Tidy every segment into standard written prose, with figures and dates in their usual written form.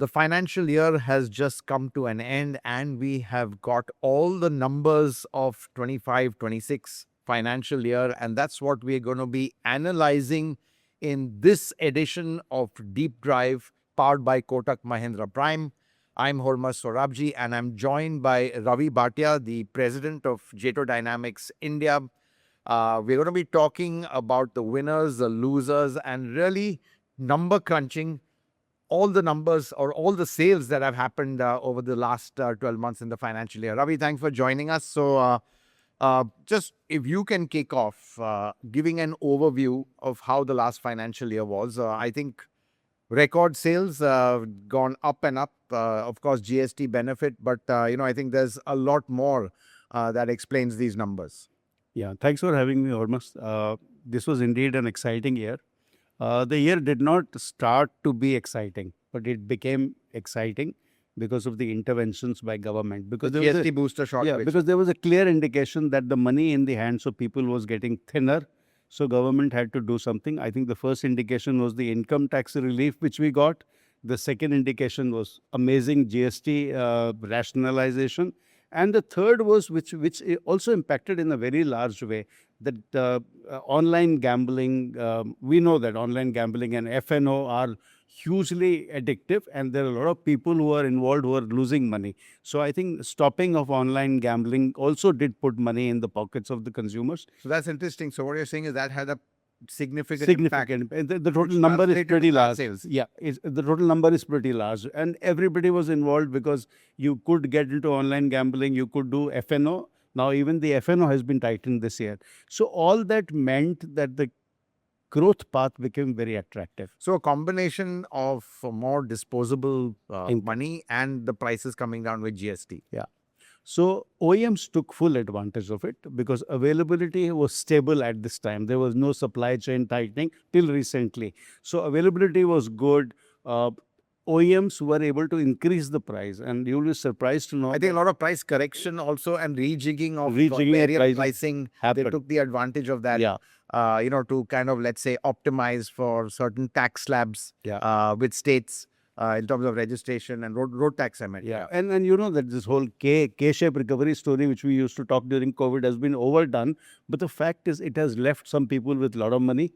The financial year has just come to an end, and we have got all the numbers of 25-26 financial year, and that's what we're going to be analyzing in this edition of Deep Drive, powered by Kotak Mahindra Prime. I'm Hormazd Sorabjee, and I'm joined by Ravi Bhatia, the president of JATO Dynamics India. We're going to be talking about the winners, the losers, and really number crunching all the numbers or all the sales that have happened over the last 12 months in the financial year. Ravi, thanks for joining us. So just if you can kick off giving an overview of how the last financial year was. I think record sales gone up and up. Of course, GST benefit, but I think there's a lot more that explains these numbers. Yeah, thanks for having me, Hormazd. This was indeed an exciting year. The year did not start to be exciting, but it became exciting because of the interventions by government. Because the GST booster short. Yeah, because there was a clear indication that the money in the hands of people was getting thinner. So government had to do something. I think the first indication was the income tax relief, which we got. The second indication was amazing GST rationalization. And the third was, which also impacted in a very large way, that online gambling. We know that online gambling and FNO are hugely addictive, and there are a lot of people who are involved who are losing money. So I think stopping of online gambling also did put money in the pockets of the consumers. So that's interesting. So what you're saying is that had a significant impact. The total number is pretty large. Yeah, the total number is pretty large, and everybody was involved because you could get into online gambling, you could do FNO. Now even the FNO has been tightened this year. So all that meant that the growth path became very attractive. So a combination of more disposable money and the prices coming down with GST. Yeah. So OEMs took full advantage of it because availability was stable at this time. There was no supply chain tightening till recently. So availability was good. OEMs were able to increase the price, and you will be surprised to know. I think a lot of price correction also and rejigging of various pricing happened. They took the advantage of that. Yeah. To kind of, let's say, optimize for certain tax slabs with states. In terms of registration and road tax, I meant. Yeah, and you know that this whole K-shape recovery story, which we used to talk during COVID, has been overdone. But the fact is, it has left some people with a lot of money.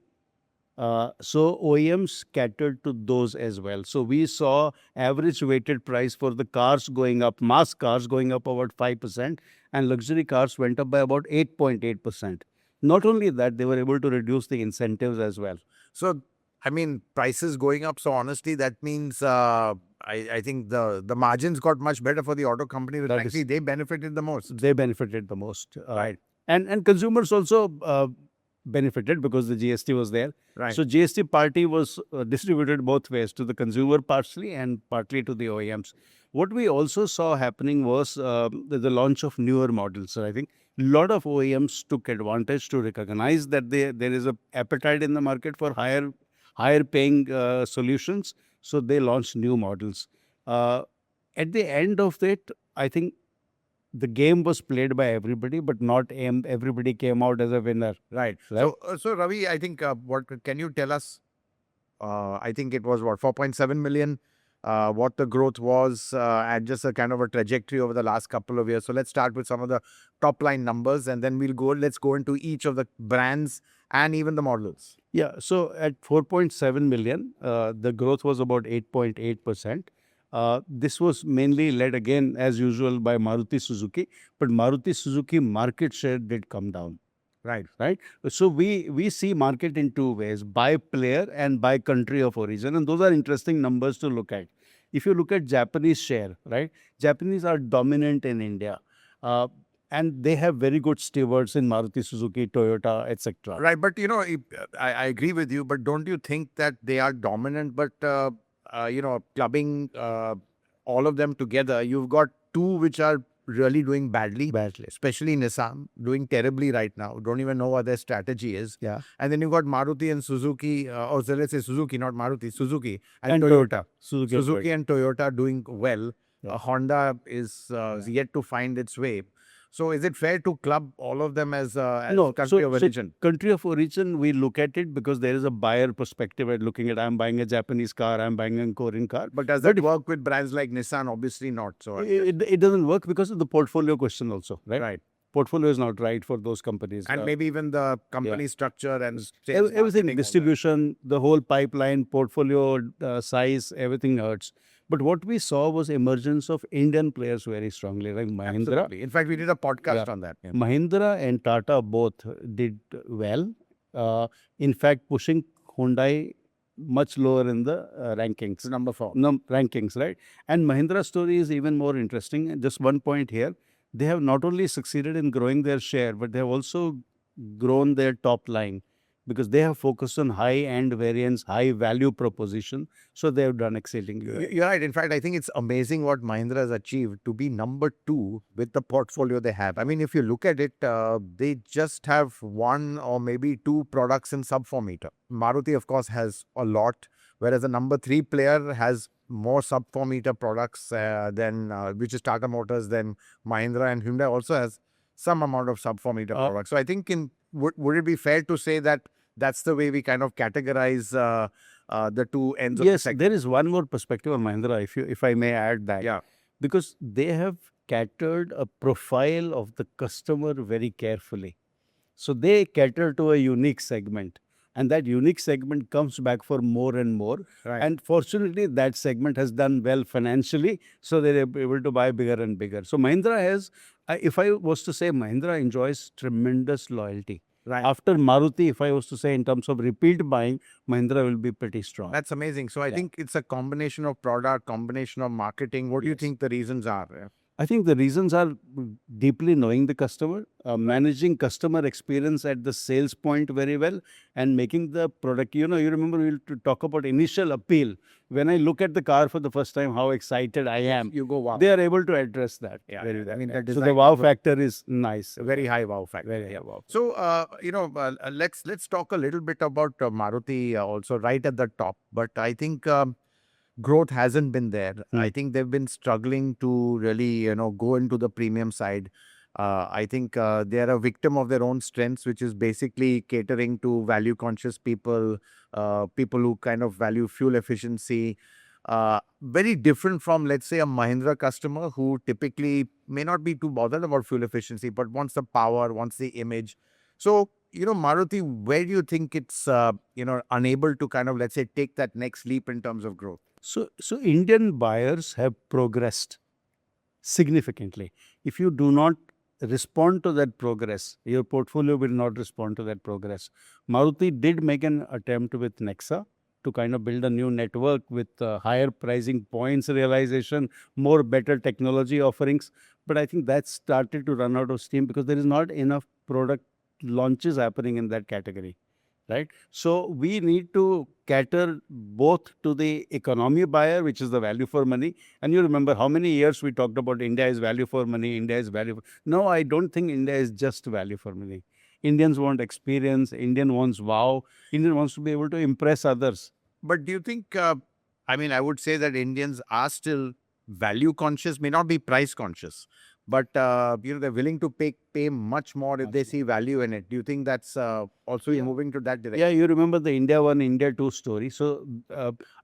So OEMs catered to those as well. So we saw average weighted price for the cars going up, mass cars going up about 5%, and luxury cars went up by about 8.8%. Not only that, they were able to reduce the incentives as well. So I mean, prices going up. So honestly, that means I think the margins got much better for the auto company. But actually, they benefited the most. They benefited the most. Right. And consumers also benefited because the GST was there. Right. So GST party was distributed both ways, to the consumer partially and partly to the OEMs. What we also saw happening was the launch of newer models. So I think a lot of OEMs took advantage to recognize that there is an appetite in the market for higher paying solutions. So they launched new models. At the end of it, I think the game was played by everybody, but not everybody came out as a winner. Right. So Ravi, I think what can you tell us? I think it was 4.7 million. What the growth was and just a kind of a trajectory over the last couple of years. So let's start with some of the top line numbers, and then let's go into each of the brands and even the models. Yeah, so at 4.7 million, the growth was about 8.8%. This was mainly led again, as usual, by Maruti Suzuki, but Maruti Suzuki market share did come down. Right. So we see market in two ways, by player and by country of origin. And those are interesting numbers to look at. If you look at Japanese share, right? Japanese are dominant in India. And they have very good stewards in Maruti Suzuki, Toyota, etc. Right. But, I agree with you. But don't you think that they are dominant? But, clubbing all of them together, you've got two which are really doing badly, especially Nissan, doing terribly right now. Don't even know what their strategy is. Yeah. And then you've got Maruti and Suzuki, let's say Suzuki, not Maruti, Suzuki and Toyota. Suzuki and Toyota doing well. Yeah. Honda is yet to find its way. So is it fair to club all of them as No, country of origin? Country of origin, we look at it because there is a buyer perspective at looking at, I'm buying a Japanese car, I'm buying a Korean car. But does that work with brands like Nissan? Obviously not. So It doesn't work because of the portfolio question also, right? right. Portfolio is not right for those companies. And maybe even the company structure and sales Everything, marketing, all that. distribution, the whole pipeline, portfolio size, everything hurts. But what we saw was emergence of Indian players very strongly, like Mahindra. Absolutely. In fact, we did a podcast on that. Yeah. Mahindra and Tata both did well. In fact, pushing Hyundai much lower in the rankings. It's number 4. Rankings, right? And Mahindra's story is even more interesting. And just one point here. They have not only succeeded in growing their share, but they have also grown their top line because they have focused on high-end variants, high-value proposition. So they have done exceedingly well. You're right. In fact, I think it's amazing what Mahindra has achieved to be number 2 with the portfolio they have. I mean, if you look at it, they just have 1 or maybe 2 products in sub 4 meter. Maruti, of course, has a lot, whereas the number 3 player has more sub 4 meter products than which is Tata Motors, then Mahindra, and Hyundai also has some amount of sub 4 meter products. So I think would it be fair to say that that's the way we kind of categorize the two ends of the segment? There is one more perspective on Mahindra, if I may add that. Yeah. Because they have catered a profile of the customer very carefully. So they cater to a unique segment. And that unique segment comes back for more and more. Right. And fortunately, that segment has done well financially. So they're able to buy bigger and bigger. So Mahindra has, if I was to say, Mahindra enjoys tremendous loyalty. Right. After Maruti, if I was to say in terms of repeat buying, Mahindra will be pretty strong. That's amazing. So I think it's a combination of product, combination of marketing. What do you think the reasons are? I think the reasons are deeply knowing the customer, managing customer experience at the sales point very well, and making the product, you remember we'll talk about initial appeal. When I look at the car for the first time, how excited I am. You go, wow. They are able to address that very well. I mean, So the wow factor is nice. Very high wow factor. Very high wow. So, let's talk a little bit about Maruti also right at the top. But I think growth hasn't been there. I think they've been struggling to really, go into the premium side. I think they are a victim of their own strengths, which is basically catering to value conscious people, people who kind of value fuel efficiency. Very different from, let's say, a Mahindra customer who typically may not be too bothered about fuel efficiency, but wants the power, wants the image. So, Maruti, where do you think it's, unable to kind of, let's say, take that next leap in terms of growth? So Indian buyers have progressed significantly. If you do not respond to that progress, your portfolio will not respond to that progress. Maruti did make an attempt with Nexa to kind of build a new network with higher pricing points realization, more better technology offerings. But I think that started to run out of steam because there is not enough product launches happening in that category. Right. So we need to cater both to the economy buyer, which is the value for money. And you remember how many years we talked about India is value for money, India is value for... No, I don't think India is just value for money. Indians want experience, Indian wants wow, Indian wants to be able to impress others. But do you think, I would say that Indians are still value conscious, may not be price conscious, but they're willing to pay much more if they see value in it. Do you think that's also moving to that direction? Yeah, you remember the India 1, India 2 story. So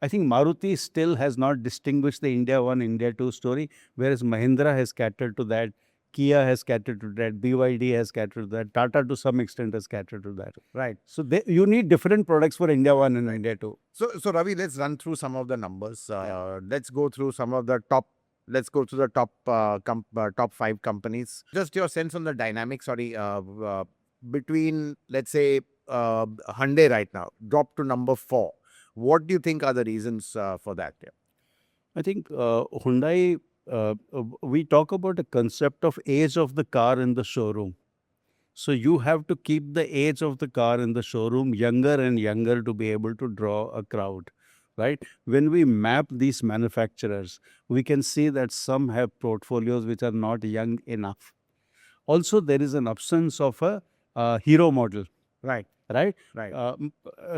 I think Maruti still has not distinguished the India 1, India 2 story, whereas Mahindra has catered to that. Kia has catered to that, BYD has catered to that, Tata to some extent has catered to that. Right. So you need different products for India 1 and India 2. So Ravi, let's run through some of the numbers. Let's go through some of the top. Let's go to the top 5 companies. Just your sense on the dynamics, between, let's say, Hyundai right now, dropped to number 4. What do you think are the reasons for that? I think Hyundai, we talk about the concept of age of the car in the showroom. So you have to keep the age of the car in the showroom younger and younger to be able to draw a crowd. Right? When we map these manufacturers, we can see that some have portfolios which are not young enough. Also, there is an absence of a hero model. Right. right? Right.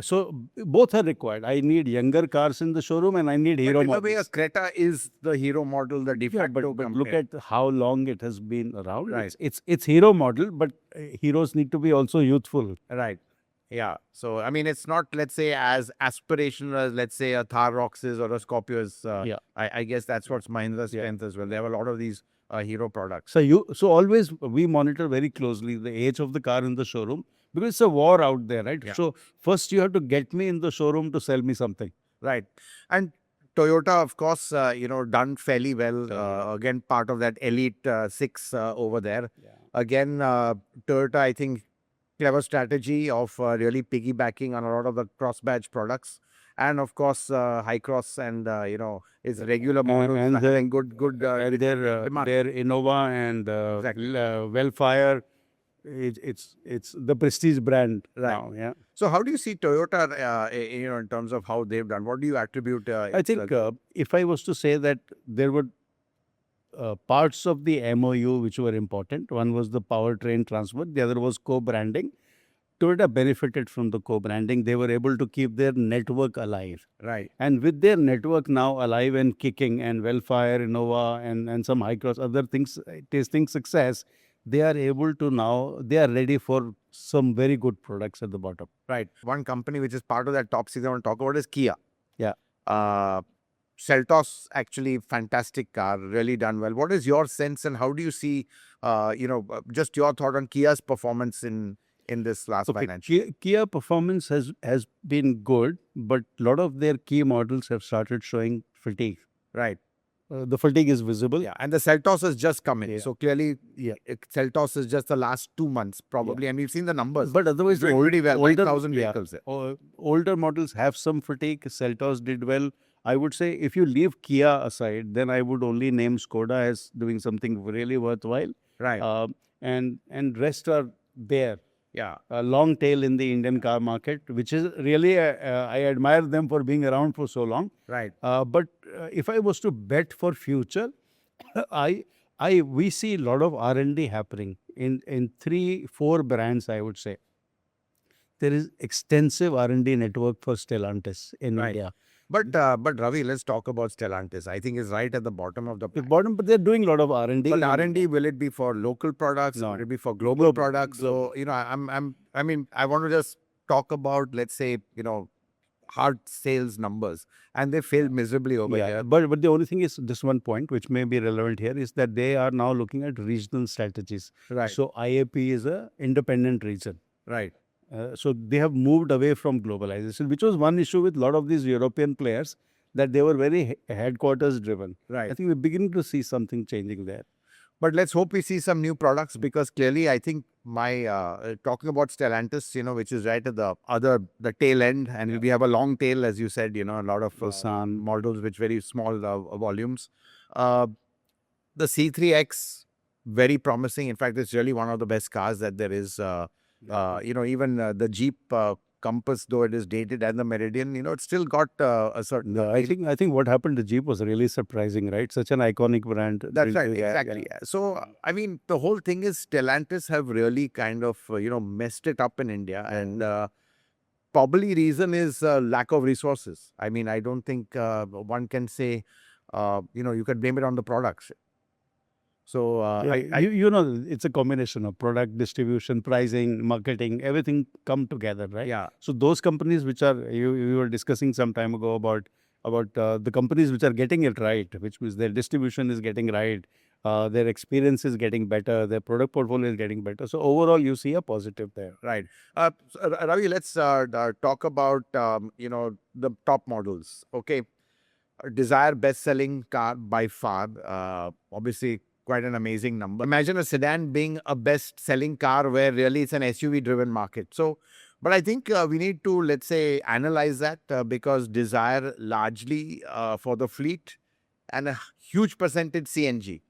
So both are required. I need younger cars in the showroom and I need hero But in a way, a models. Creta is the hero model, the de Yeah, facto but look compare. at how long it has been around. Right. It's hero model, but heroes need to be also youthful. Right. Yeah. So, I mean, it's not, let's say, as aspirational as, let's say, a Thar Rox is or a Scorpio is. Yeah. I guess that's what's Mahindra's Yeah. strength as well. They have a lot of these hero products. So always we monitor very closely the age of the car in the showroom because it's a war out there, right? Yeah. So first you have to get me in the showroom to sell me something. Right. And Toyota, of course, done fairly well. Again, part of that Elite 6 over there. Yeah. Again, Toyota, I think, clever strategy of really piggybacking on a lot of the cross badge products. And of course, High Cross and, its regular models And having good and demand. their Innova and Exactly. Wellfire, it's the prestige brand Right. now. Yeah. So how do you see Toyota, in terms of how they've done? What do you attribute? I think if I was to say that there were parts of the MOU which were important, one was the powertrain transfer, the other was co-branding. Toyota benefited from the co-branding. They were able to keep their network alive. Right. And with their network now alive and kicking, and Wellfire, Innova, and some high cross, other things tasting success, they are able to now, they are ready for some very good products at the bottom. Right. One company which is part of that top six I want to talk about is Kia. Yeah. Seltos, actually fantastic car, really done well. What is your sense and how do you see, just your thought on Kia's performance in this last financial? Kia performance has been good, but a lot of their key models have started showing fatigue. Right. The fatigue is visible. Yeah. And the Seltos has just come in. Yeah. So clearly, Yeah. Seltos is just the last 2 months probably. And we've seen the numbers. But otherwise, doing pretty well. 5,000 yeah, vehicles there. older models have some fatigue. Seltos did well. I would say if you leave Kia aside, then I would only name Skoda as doing something really worthwhile. Right. And rest are there. Yeah. A long tail in the Indian car market, which is really, I admire them for being around for so long. Right. But if I was to bet for future, we see a lot of R&D happening in 3-4 brands, I would say. There is extensive R&D network for Stellantis in Right. India. But Ravi, let's talk about Stellantis. I think it's right at the bottom of the The pack. bottom, but they're doing a lot of R&D. But R&D, will it be for local products? No. Will it be for global products? So, I want to just talk about, let's say, hard sales numbers. And they failed miserably over Yeah, here. but the only thing is, this one point which may be relevant here is that they are now looking at regional strategies. Right. So IAP is a independent region. Right. So they have moved away from globalization, which was one issue with a lot of these European players, that they were very headquarters driven. Right. I think we're beginning to see something changing there. But let's hope we see some new products because clearly I think my talking about Stellantis, which is right at the tail end, and we have a long tail, as you said, a lot of models with very small volumes. The C3X, very promising. In fact, it's really one of the best cars that there is. Even the Jeep Compass, though it is dated, and the Meridian, it's still got a certain. I think what happened to Jeep was really surprising, right? Such an iconic brand. That's right, Yeah, exactly. yeah. So, I mean, the whole thing is Stellantis have really kind of, messed it up in India. And probably reason is lack of resources. I mean, I don't think one can say, you can blame it on the products. So, it's a combination of product, distribution, pricing, marketing, everything come together, right? Yeah. So those companies which are, you were discussing some time ago about the companies which are getting it right, which means their distribution is getting right, their experience is getting better, their product portfolio is getting better. So overall, you see a positive there. Right. Ravi, let's talk about, the top models. Okay. Dzire best-selling car by far. Obviously, quite an amazing number. Imagine a sedan being a best-selling car where really it's an SUV-driven market. So, but I think we need to, let's say, analyze that because Dzire largely for the fleet and a huge percentage CNG.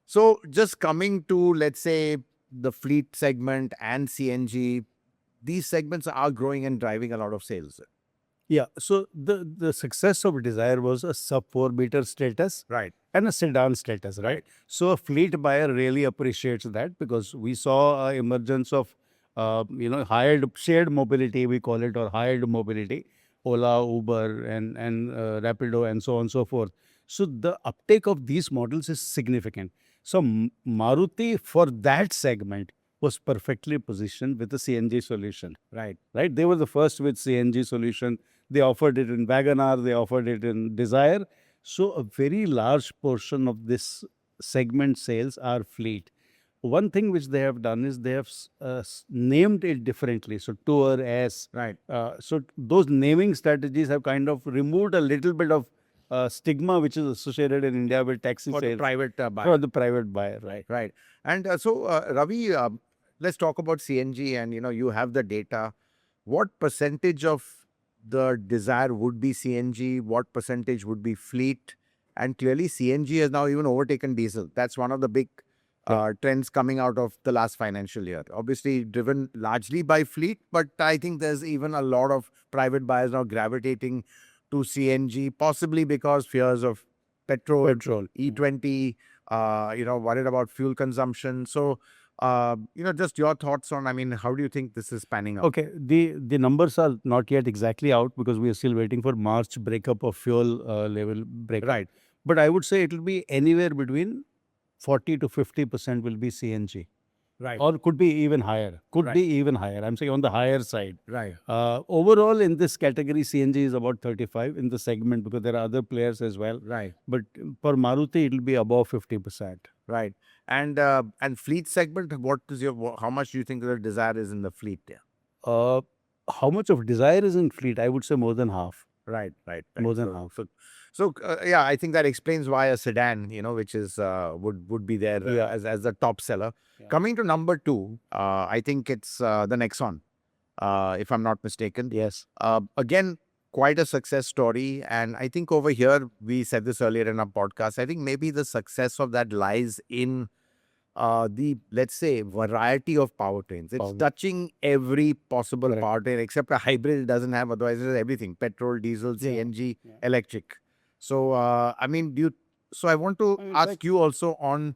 So just coming to, let's say, the fleet segment and CNG, these segments are growing and driving a lot of sales. Yeah. So the success of Dzire was a sub 4-meter status. Right. And a sedan status, right? So a fleet buyer really appreciates that because we saw emergence of hired shared mobility, we call it, or hired mobility, Ola, Uber, and Rapido, and so on and so forth. So the uptake of these models is significant. So Maruti for that segment was perfectly positioned with a CNG solution. Right. They were the first with CNG solution. They offered it in WagonR, they offered it in Dzire. So a very large portion of this segment sales are fleet. One thing which they have done is they have named it differently. So Tour, S. Right. So those naming strategies have kind of removed a little bit of stigma which is associated in India with taxi For the sales. private buyer. For the private buyer, right. Right. And Ravi, let's talk about CNG, and you have the data. What percentage of the Dzire would be CNG? What percentage would be fleet? And clearly CNG has now even overtaken diesel. That's one of the big trends coming out of the last financial year. Obviously driven largely by fleet, but I think there's even a lot of private buyers now gravitating to CNG, possibly because fears of petrol. E20, worried about fuel consumption. So, just your thoughts on, how do you think this is panning out? Okay, the numbers are not yet exactly out because we are still waiting for March breakup of fuel level breakup. Right. But I would say it will be anywhere between 40 to 50% will be CNG. Right. Or could be even higher. Right. Be even higher. I'm saying on the higher side. Right. Overall, in this category, CNG is about 35 in the segment because there are other players as well. Right. But for Maruti, it will be above 50%. Right. And fleet segment, how much do you think the Dzire is in the fleet there? How much of Dzire is in fleet? I would say more than half. Right. More than half. So I think that explains why a sedan, which is would be there as the top seller. Yeah. Coming to number 2, I think it's the Nexon, if I'm not mistaken. Yes. Again, quite a success story, and I think over here we said this earlier in our podcast. I think maybe the success of that lies in the, let's say, variety of powertrains. It's touching every possible powertrain except a hybrid it doesn't have. Otherwise, it's everything: petrol, diesel, CNG, electric. So, I want to ask you also on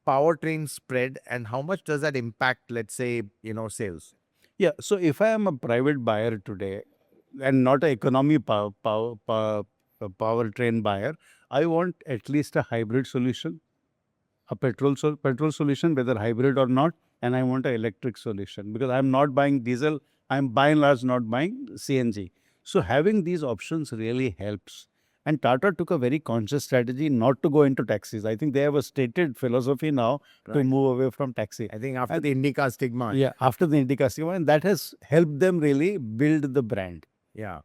powertrain spread and how much does that impact, let's say, sales? Yeah. So, if I am a private buyer today and not an economy powertrain buyer, I want at least a hybrid solution, a petrol solution, whether hybrid or not, and I want an electric solution because I'm not buying diesel. I'm by and large not buying CNG. So, having these options really helps. And Tata took a very conscious strategy not to go into taxis. I think they have a stated philosophy now to move away from taxi. I think after the Indica stigma. Yeah, after the Indica stigma. And that has helped them really build the brand. Yeah.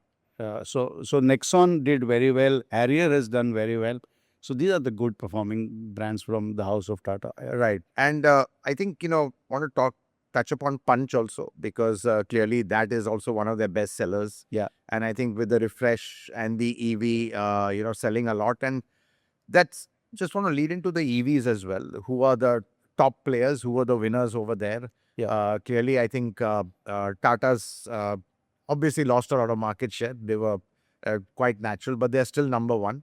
So Nexon did very well. Harrier has done very well. So these are the good performing brands from the house of Tata. Right. And I think, want to touch upon Punch also, because clearly that is also one of their best sellers. Yeah. And I think with the refresh and the EV, selling a lot. And that's just want to lead into the EVs as well. Who are the top players? Who are the winners over there? Yeah. Clearly, I think Tata's obviously lost a lot of market share. They were quite natural, but they're still number 1.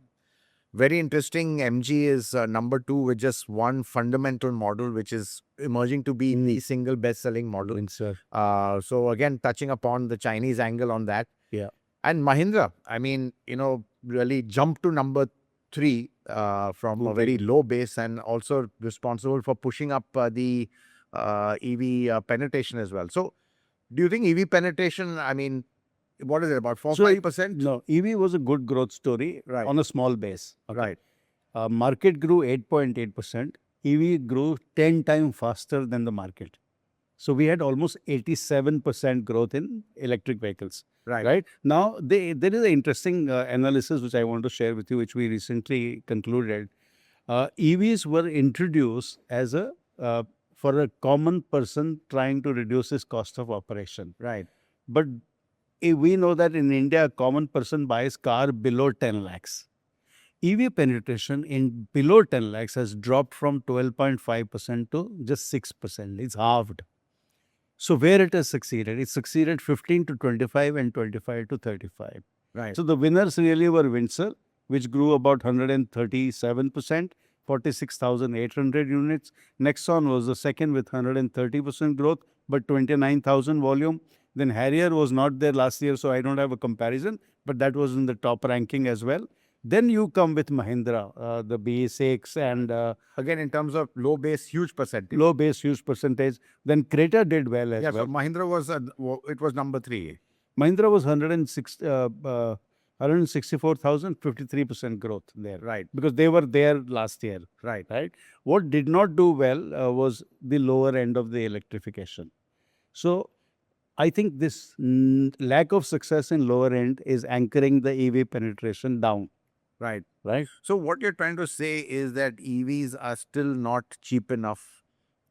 Very interesting. MG is number 2 with just one fundamental model, which is emerging to be the single best-selling model. So again, touching upon the Chinese angle on that. Yeah. And Mahindra, really jumped to number 3 from a very low base, and also responsible for pushing up the EV penetration as well. So do you think EV penetration, what is it, about 4-5%? No, EV was a good growth story on a small base. Okay. Right. Market grew 8.8%. EV grew 10 times faster than the market. So we had almost 87% growth in electric vehicles. Right. Now, there is an interesting analysis which I want to share with you, which we recently concluded. EVs were introduced as for a common person trying to reduce his cost of operation. Right. But we know that in India, a common person buys car below 10 lakhs. EV penetration in below 10 lakhs has dropped from 12.5% to just 6%. It's halved. So where it has succeeded? It succeeded 15 to 25 and 25 to 35. Right. So the winners really were Windsor, which grew about 137%, 46,800 units. Nexon was the second with 130% growth. but 29,000 volume. Then Harrier was not there last year, so I don't have a comparison, but that was in the top ranking as well. Then you come with Mahindra, the B6 and Again, in terms of low base, huge percentage. low base use percentage. Then Creta did well as Yeah, well. so Mahindra was, it was number 3. Mahindra was 164,000, 53% growth there. Right, Because they were there last year, right. right? What did not do well was the lower end of the electrification. So I think this lack of success in lower end is anchoring the EV penetration down, Right. right? So what you're trying to say is that EVs are still not cheap enough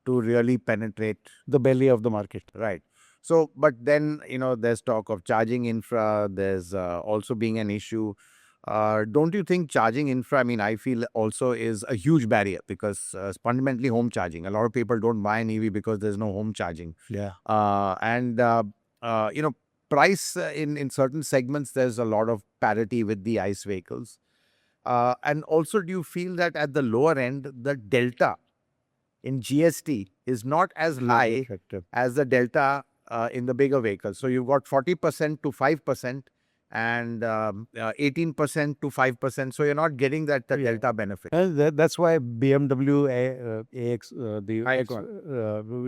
to really penetrate. The belly of the market. Right. So, but then, there's talk of charging infra. There's also being an issue. Don't you think charging infra, I feel also is a huge barrier because it's fundamentally home charging. A lot of people don't buy an EV because there's no home charging. Yeah. Price in certain segments, there's a lot of parity with the ICE vehicles. And also, do you feel that at the lower end, the delta in GST is not as high Effective. as the delta in the bigger vehicles? So you've got 40% to 5% and 18% to 5%. So you're not getting that delta benefit. That's why BMW AX, the X,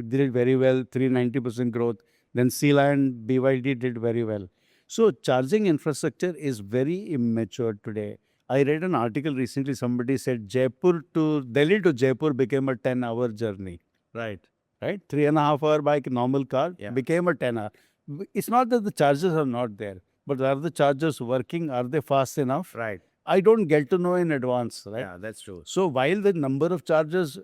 did it very well, 390% growth. Then Sealand, BYD did very well. So charging infrastructure is very immature today. I read an article recently, somebody said Delhi to Jaipur became a 10-hour journey. Right. Right? 3.5 hour by normal car Yeah. became a 10 hour. It's not that the chargers are not there, but are the chargers working? Are they fast enough? Right. I don't get to know in advance, right? Yeah, that's true. So while the number of chargers,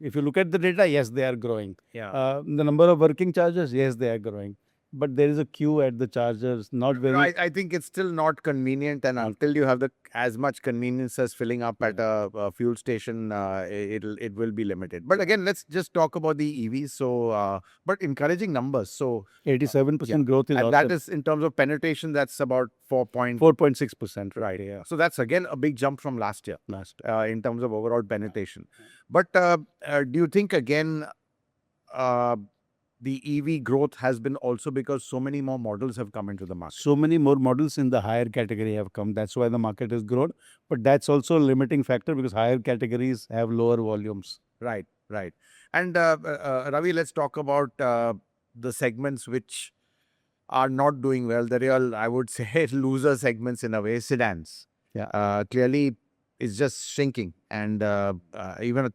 if you look at the data, yes, they are growing. Yeah. The number of working chargers, yes, they are growing. But there is a queue at the chargers, not very... I think it's still not convenient, and until you have as much convenience as filling up at a fuel station, it will be limited. But again, let's just talk about the EVs. So, but encouraging numbers. So 87% growth is and awesome. that is in terms of penetration, that's about 4.6%. Right. Yeah. So that's again a big jump from last year in terms of overall penetration. But do you think again the EV growth has been also because so many more models have come into the market? So many more models in the higher category have come. That's why the market has grown. But that's also a limiting factor because higher categories have lower volumes. Right. Right. And Ravi, let's talk about the segments which are not doing well. The real, I would say, loser segments in a way, sedans. Yeah. Clearly, it's just shrinking. And even a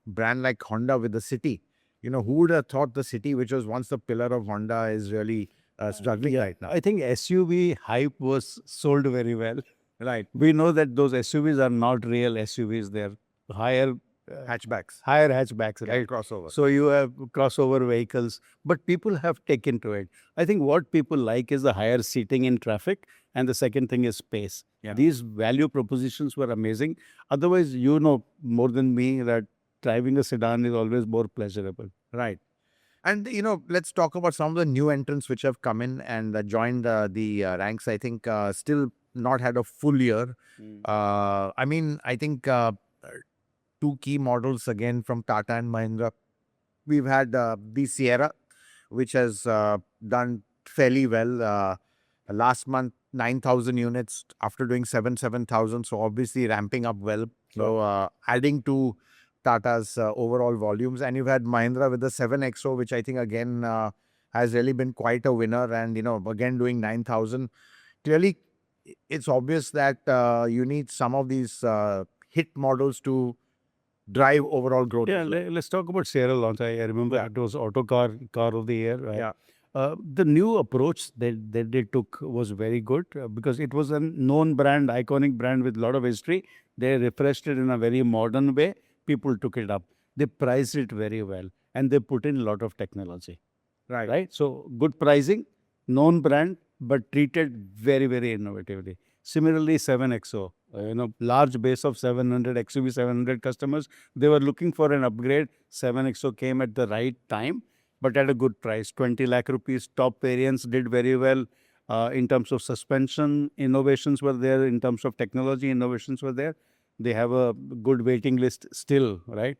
brand like Honda with the City, who would have thought the City, which was once the pillar of Honda, is really struggling right now? I think SUV hype was sold very well. Right. We know that those SUVs are not real SUVs. They're higher Hatchbacks. Higher hatchbacks. Right. Crossover. So you have crossover vehicles, but people have taken to it. I think what people like is the higher seating in traffic, and the second thing is space. Yeah. These value propositions were amazing. Otherwise, you know more than me that driving a sedan is always more pleasurable. Right. And, let's talk about some of the new entrants which have come in and joined the ranks. I think still not had a full year. I think two key models again from Tata and Mahindra. We've had the Sierra, which has done fairly well. Last month, 9,000 units after doing 7,000. So obviously ramping up well. So adding to Tata's overall volumes. And you've had Mahindra with the 7XO, which I think again has really been quite a winner. And, again doing 9,000. Clearly, it's obvious that you need some of these hit models to drive overall growth. Yeah, let's talk about Sierra launch. I remember it was Autocar Car of the Year. Right? Yeah. The new approach that they took was very good because it was a known brand, iconic brand with a lot of history. They refreshed it in a very modern way. People took it up. They priced it very well and they put in a lot of technology. Right. So good pricing, known brand, but treated very, very innovatively. Similarly, 7XO, large base of 700 XUV 700 customers. They were looking for an upgrade. 7XO came at the right time, but at a good price, 20 lakh rupees. Top variants did very well. In terms of suspension, innovations were there. In terms of technology, innovations were there. They have a good waiting list still, right?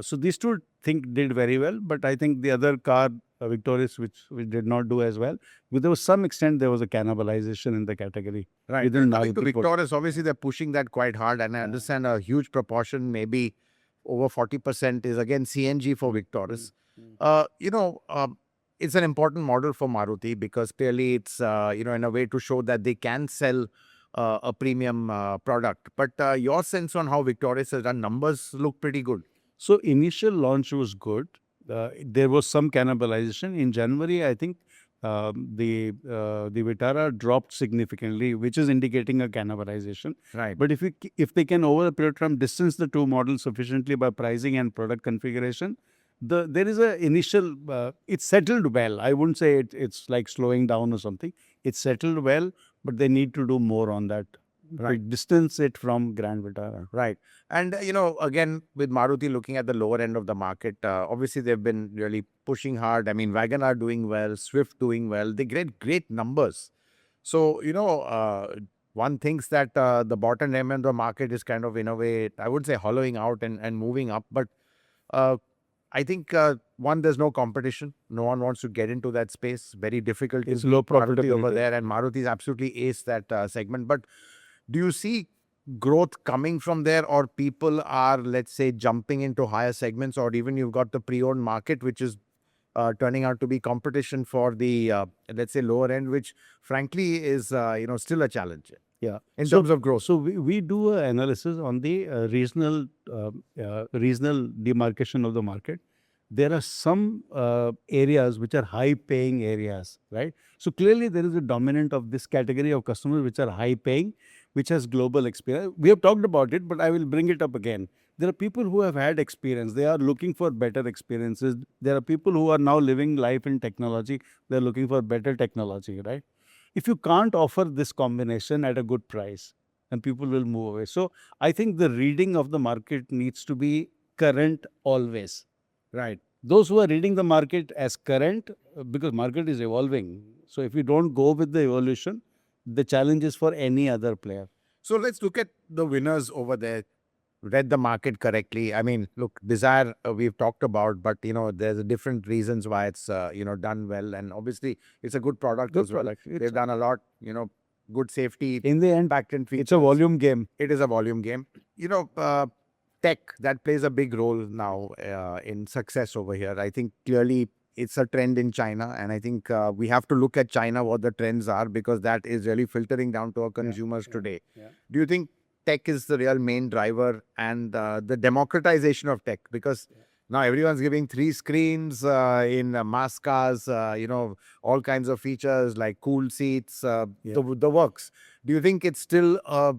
So these two did very well, but I think the other car Victoris, which we did not do as well. But there was some extent there was a cannibalization in the category. Right. Within Coming to Maruti Victoris, obviously they're pushing that quite hard, and I understand a huge proportion, maybe over 40%, is again CNG for Victoris. It's an important model for Maruti because clearly it's in a way to show that they can sell a premium product. But your sense on how Victoris has done, numbers look pretty good. So initial launch was good. There was some cannibalization in January. I think the Vitara dropped significantly, which is indicating a cannibalization. Right. But if they can over a period of time distance the two models sufficiently by pricing and product configuration, there is a initial it's settled well. I wouldn't say it's like slowing down or something. It's settled well, but they need to do more on that. Right. To distance it from Grand Vitara. Right. And, again, with Maruti looking at the lower end of the market, obviously they've been really pushing hard. I mean, WagonR doing well, Swift doing well. They get great numbers. So, one thinks that the bottom end of the market is kind of, in a way, I would say hollowing out and moving up. But I think, there's no competition. No one wants to get into that space. Very difficult. It's low profitability over there. And Maruti is absolutely ace that segment. But do you see growth coming from there, or people are, let's say, jumping into higher segments, or even you've got the pre-owned market, which is turning out to be competition for the, let's say, lower end, which frankly is, still a challenge. Yeah. In terms of growth. So we do an analysis on the regional demarcation of the market. There are some areas which are high-paying areas, right? So clearly there is a dominant of this category of customers which are high-paying, which has global experience. We have talked about it, but I will bring it up again. There are people who have had experience. They are looking for better experiences. There are people who are now living life in technology. They're looking for better technology, right? If you can't offer this combination at a good price, then people will move away. So I think the reading of the market needs to be current always. Right. Those who are reading the market as current, because market is evolving. So if you don't go with the evolution, the challenge is for any other player. So let's look at the winners over there. Read the market correctly. I mean, look, Dzire we've talked about, but there's different reasons why it's done well, and obviously it's a good product as well. They've done a lot. Good safety. In the end, back-end features. it's a volume game. It is a volume game. Tech, that plays a big role now in success over here. I think clearly it's a trend in China, and I think we have to look at China, what the trends are, because that is really filtering down to our consumers today. Yeah. Do you think tech is the real main driver, and the democratization of tech? Because now everyone's giving 3 screens in mass cars, all kinds of features like cool seats, the works. Do you think it's still a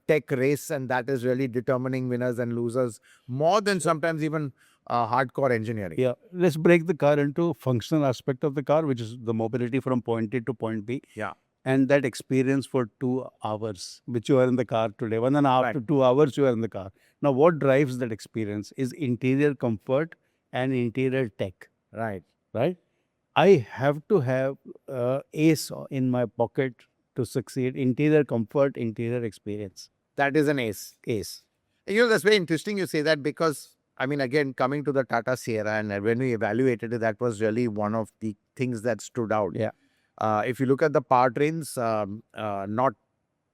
tech race, and that is really determining winners and losers more than sometimes even hardcore engineering? Yeah, let's break the car into functional aspect of the car, which is the mobility from point A to point B. Yeah. And that experience for 2 hours, which you are in the car today, 1.5 to 2 hours you are in the car. Now, what drives that experience is interior comfort and interior tech. Right. Right? I have to have ace in my pocket to succeed. Interior comfort, interior experience. That is an ace. Ace. That's very interesting you say that, because, I mean, again, coming to the Tata Sierra, and when we evaluated it, that was really one of the things that stood out. Yeah. If you look at the powertrains, not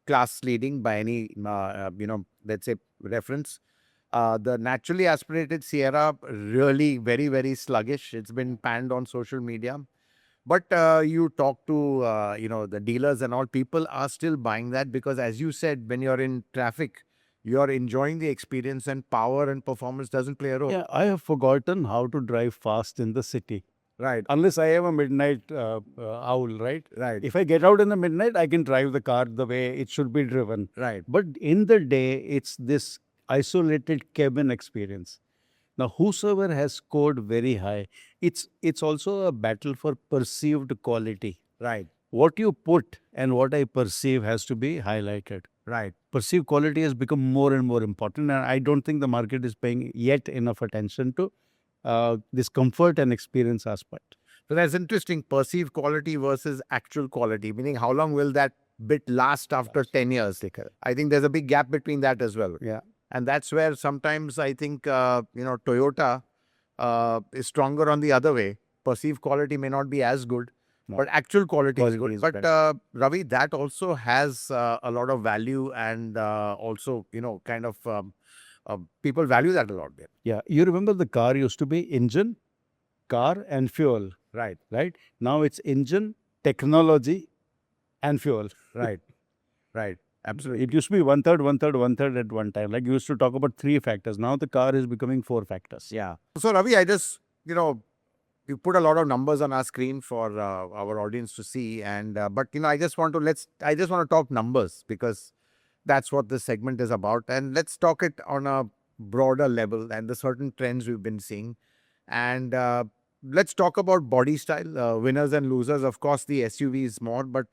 class leading by any, let's say, reference. The naturally aspirated Sierra, really very, very sluggish. It's been panned on social media. But you talk to, the dealers and all, people are still buying that because, as you said, when you're in traffic, you're enjoying the experience, and power and performance doesn't play a role. Yeah, I have forgotten how to drive fast in the city. Right. Unless I am a midnight owl, right? Right. If I get out in the midnight, I can drive the car the way it should be driven. Right. But in the day, it's this isolated cabin experience. Now, whosoever has scored very high, it's also a battle for perceived quality. Right. What you put and what I perceive has to be highlighted. Right. Perceived quality has become more and more important, and I don't think the market is paying yet enough attention to this comfort and experience aspect. So that's interesting. Perceived quality versus actual quality, meaning how long will that bit last after 10 years? I think there's a big gap between that as well. Yeah. And that's where sometimes I think, Toyota is stronger on the other way. perceived quality may not be as good, No. but actual quality is Quality good. is But Ravi, that also has a lot of value, and also, kind of people value that a lot there. Yeah, you remember the car used to be engine, car and fuel, Right, right? Now it's engine, technology and fuel. right, right. Absolutely. It used to be one third, one third, one third at one time. Like you used to talk about 3 factors. Now the car is becoming 4 factors. Yeah. So Ravi, I just, you put a lot of numbers on our screen for our audience to see, and but I just want to talk numbers, because that's what this segment is about, and let's talk it on a broader level and the certain trends we've been seeing, and let's talk about body style, winners and losers. Of course, the SUVs more, but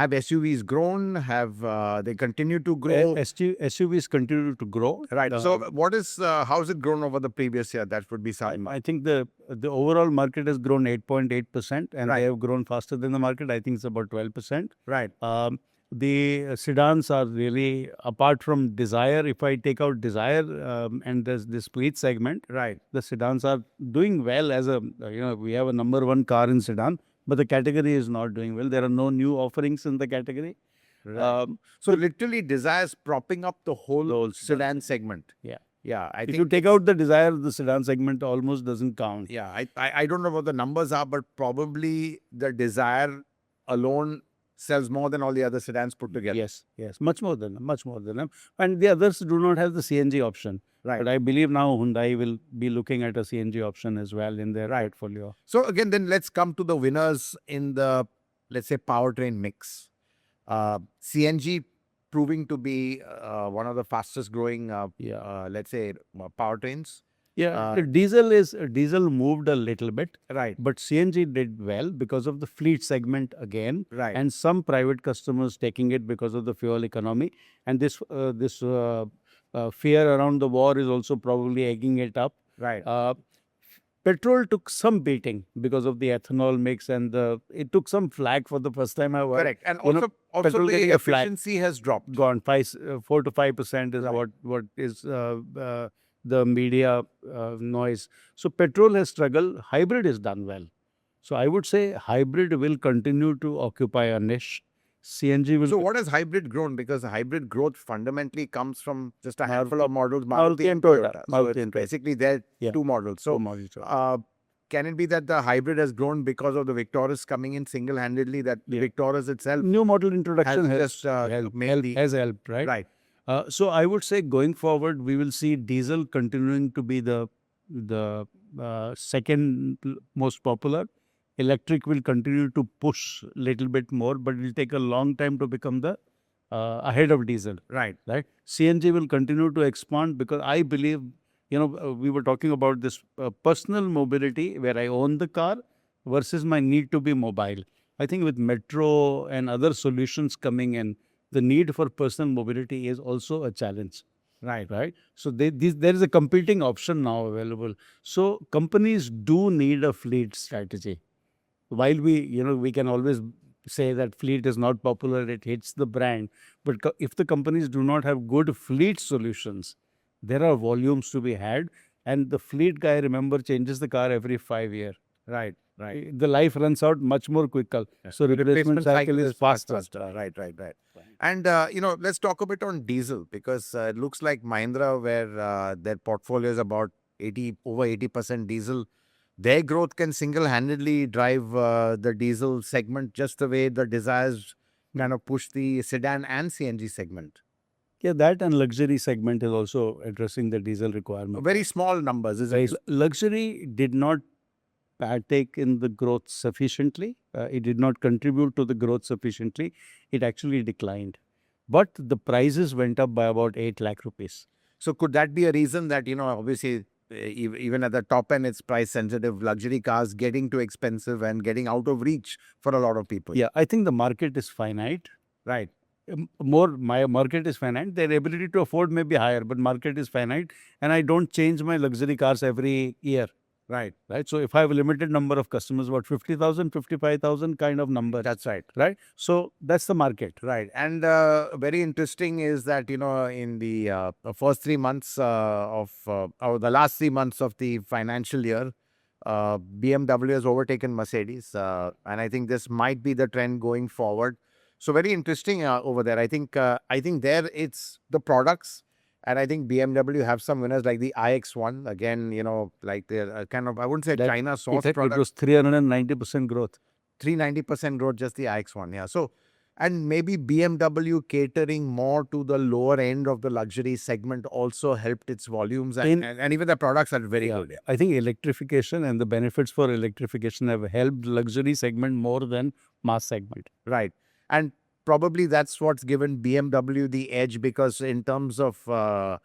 have SUVs grown? Have they continued to grow? SUVs continue to grow. Right. So, what is how's it grown over the previous year? That would be something. I think the overall market has grown 8.8%, and Right. they have grown faster than the market. I think it's about 12%. Right. The sedans are really, apart from Desire, if I take out Desire and there's this Fleet segment, Right. the sedans are doing well as a, we have a number 1 car in sedan, but the category is not doing well. There are no new offerings in the category. Right. So literally, Desire's propping up the whole sedan segment. Yeah. Yeah. I If think you take out the Desire, the sedan segment almost doesn't count. Yeah, I don't know what the numbers are, but probably the Desire alone sells more than all the other sedans put together. Yes, much more than them. And the others do not have the CNG option. Right. But I believe now Hyundai will be looking at a CNG option as well in their portfolio. So again, then let's come to the winners in the, let's say, powertrain mix. CNG proving to be one of the fastest growing, let's say, powertrains. Yeah, the diesel moved a little bit, Right. but CNG did well because of the fleet segment again, Right. and some private customers taking it because of the fuel economy, and this fear around the war is also probably egging it up. Right. Petrol took some beating because of the ethanol mix, and it took some flag for the first time ever. Correct. And You know, also petrol the getting a flag. efficiency has dropped. Gone 4 to 5% is what is the media noise. So petrol has struggled. Hybrid is done well. So I would say hybrid will continue to occupy a niche. CNG will. So what has hybrid grown? Because hybrid growth fundamentally comes from just a handful of models, Maruti and Toyota. So Maruti it's and Toyota. basically they're two models. So can it be that the hybrid has grown because of the Victoris coming in single-handedly, that the Victoris itself New model introduction has just has helped, right? Right. So I would say going forward, we will see diesel continuing to be the second most popular. Electric will continue to push a little bit more, but it will take a long time to become the ahead of diesel. Right. Right. CNG will continue to expand because I believe, we were talking about this personal mobility where I own the car versus my need to be mobile. I think with metro and other solutions coming in, the need for personal mobility is also a challenge. Right. So there is a competing option now available. So companies do need a fleet strategy. While we can always say that fleet is not popular, it hits the brand. But if the companies do not have good fleet solutions, there are volumes to be had. And the fleet guy, remember, changes the car every 5 years. Right. The life runs out much more quicker. So replacement cycle is faster. Right. And, let's talk a bit on diesel, because it looks like Mahindra, where their portfolio is about over 80% diesel. Their growth can single-handedly drive the diesel segment, just the way the Desires kind of push the sedan and CNG segment. Yeah, that and luxury segment is also addressing the diesel requirement. Very small numbers, isn't it? Luxury did not partake in the growth sufficiently. It did not contribute to the growth sufficiently. It actually declined. But the prices went up by about 8 lakh rupees. So could that be a reason that, obviously, even at the top end, it's price sensitive, luxury cars getting too expensive and getting out of reach for a lot of people? Yeah, I think the market is finite. Right. My market is finite. Their ability to afford may be higher, but market is finite. And I don't change my luxury cars every year. Right. So if I have a limited number of customers, about 50,000, 55,000 kind of number. That's right. Right. So that's the market. Right. And very interesting is that, in the first 3 months or the last 3 months of the financial year, BMW has overtaken Mercedes, and I think this might be the trend going forward. So very interesting over there. I think there it's the products, and I think BMW have some winners like the iX1 again. Like they're kind of, I wouldn't say That China sourced it product. was 390% growth. 390% growth, just the iX1. Yeah. So, and maybe BMW catering more to the lower end of the luxury segment also helped its volumes, and even the products are very good. I think electrification and the benefits for electrification have helped luxury segment more than mass segment. Right. And probably that's what's given BMW the edge, because in terms of, the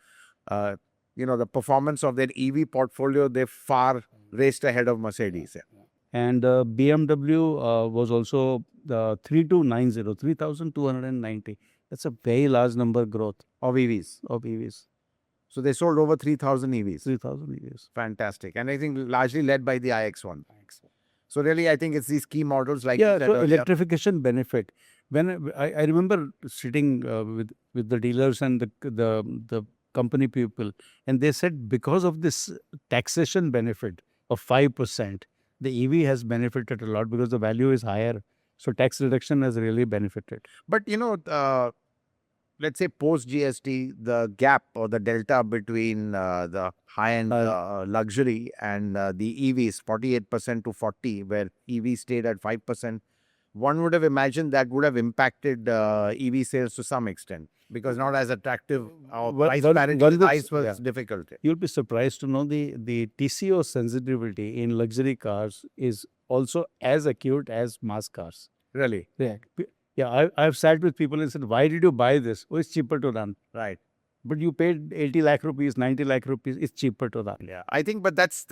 performance of their EV portfolio, they've far raced ahead of Mercedes. Yeah. And BMW was also 3,290. That's a very large number growth Of EVs. of EVs. So they sold over 3,000 EVs. 3,000 EVs. Fantastic. And I think largely led by the iX1. So really, I think it's these key models like Yeah, you said so earlier. electrification benefit. When I remember sitting with the dealers and the company people, and they said because of this taxation benefit of 5%, the EV has benefited a lot because the value is higher. So tax reduction has really benefited. But let's say post GST, the gap or the delta between the high-end luxury and the EVs, 48% to 40, where EV stayed at 5%. One would have imagined that would have impacted EV sales to some extent, because not as attractive. Price parity with ICE was difficult. You'll be surprised to know the TCO sensitivity in luxury cars is also as acute as mass cars. Really? Yeah, I've sat with people and said, why did you buy this? Oh, it's cheaper to run. Right. But you paid 80 lakh rupees, 90 lakh rupees, it's cheaper to run. Yeah, I think, but that's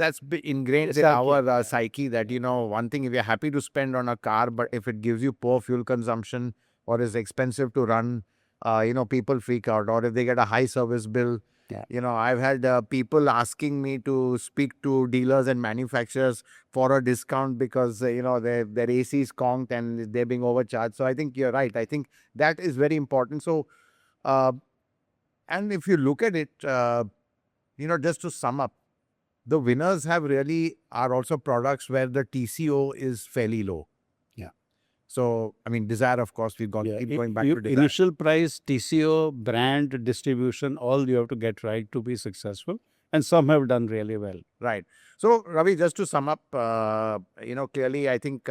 ingrained in our psyche that, one thing, if you're happy to spend on a car, but if it gives you poor fuel consumption or is expensive to run, people freak out. Or if they get a high service bill. Yeah. I've had people asking me to speak to dealers and manufacturers for a discount because, their AC is conked and they're being overcharged. So I think you're right. I think that is very important. So, and if you look at it, just to sum up, the winners are also products where the TCO is fairly low. Yeah. So, I mean, Dzire, of course, keep going back to Dzire. Initial price, TCO, brand, distribution, all you have to get right to be successful. And some have done really well. Right. So, Ravi, just to sum up, clearly, I think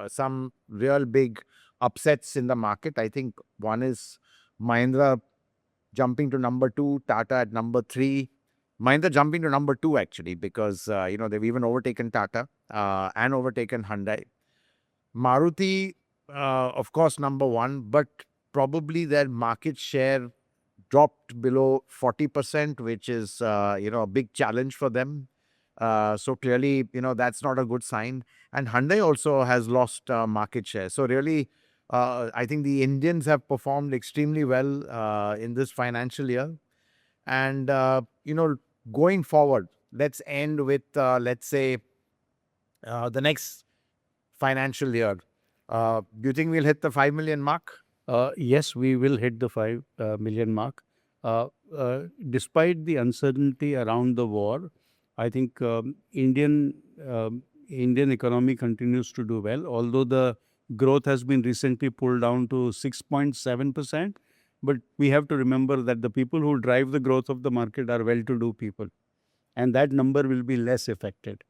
some real big upsets in the market. I think one is Mahindra jumping to number 2, Tata at number 3. Mahindra jumping to number 2 actually, because they've even overtaken Tata and overtaken Hyundai. Maruti, of course, number 1, but probably their market share dropped below 40%, which is a big challenge for them. So clearly, that's not a good sign. And Hyundai also has lost market share. So really, I think the Indians have performed extremely well in this financial year. And, going forward, let's end with, let's say, the next financial year. Do you think we'll hit the 5 million mark? Yes, we will hit the 5 million mark. Despite the uncertainty around the war, I think Indian economy continues to do well, although the growth has been recently pulled down to 6.7%. But we have to remember that the people who drive the growth of the market are well-to-do people, and that number will be less affected.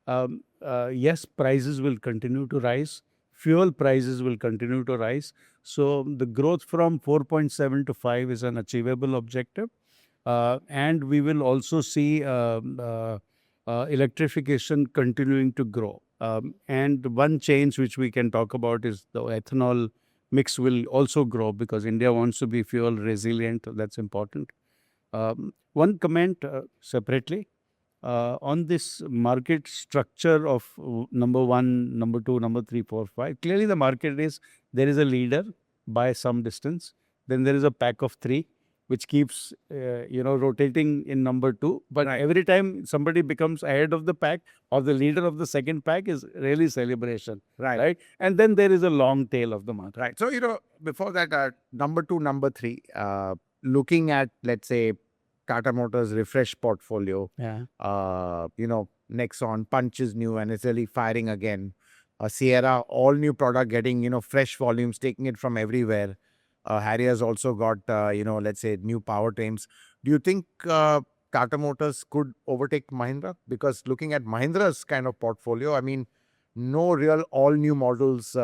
Yes, prices will continue to rise. Fuel prices will continue to rise. So the growth from 4.7 to 5 is an achievable objective. And we will also see electrification continuing to grow. And one change which we can talk about is the ethanol mix will also grow because India wants to be fuel resilient. That's important. One comment separately on this market structure of number 1, number 2, number 3, 4, 5. Clearly the market is, there is a leader by some distance. Then there is a pack of 3, which keeps, rotating in number 2. But every time somebody becomes ahead of the pack or the leader of the second pack is really celebration. Right. And then there is a long tail of the market. Right. So, before that, number 2, number 3, looking at, let's say, Tata Motors refresh portfolio. Yeah. Nexon Punch is new and it's really firing again. Sierra, all new product getting, fresh volumes, taking it from everywhere. Harrier's also got, let's say new powertrains. Do you think Tata Motors could overtake Mahindra? Because looking at Mahindra's kind of portfolio, I mean, no real all new models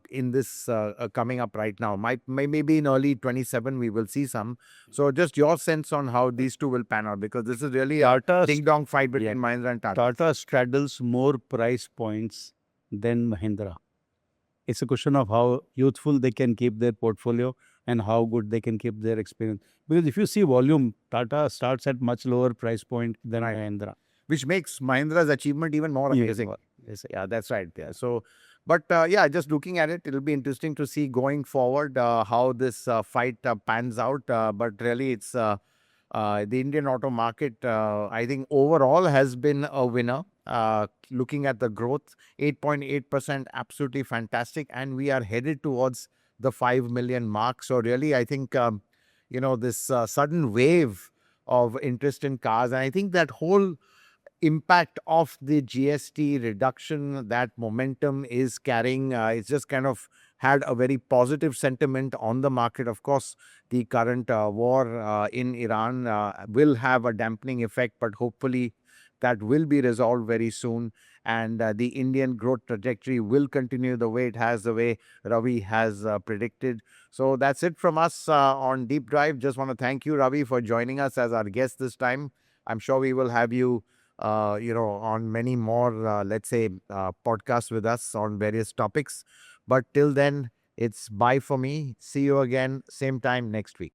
in this coming up right now. Maybe in early 27 we will see some. So just your sense on how these two will pan out, because this is really a ding dong fight between Mahindra and Tata. Tata straddles more price points than Mahindra. It's a question of how youthful they can keep their portfolio and how good they can keep their experience. Because if you see volume, Tata starts at much lower price point than Mahindra. Which makes Mahindra's achievement even more amazing. Yes, yeah, that's right. Yeah. So, but just looking at it, it'll be interesting to see going forward how this fight pans out. But really, it's the Indian auto market, I think overall has been a winner. Looking at the growth, 8.8%, absolutely fantastic. And we are headed towards the 5 million mark. So really, I think, this sudden wave of interest in cars, and I think that whole impact of the GST reduction, that momentum is carrying. It's just kind of had a very positive sentiment on the market. Of course, the current war in Iran will have a dampening effect, but hopefully that will be resolved very soon. And the Indian growth trajectory will continue the way it has, the way Ravi has predicted. So that's it from us on Deep Drive. Just want to thank you, Ravi, for joining us as our guest this time. I'm sure we will have you on many more, podcasts with us on various topics. But till then, it's bye for me. See you again, same time next week.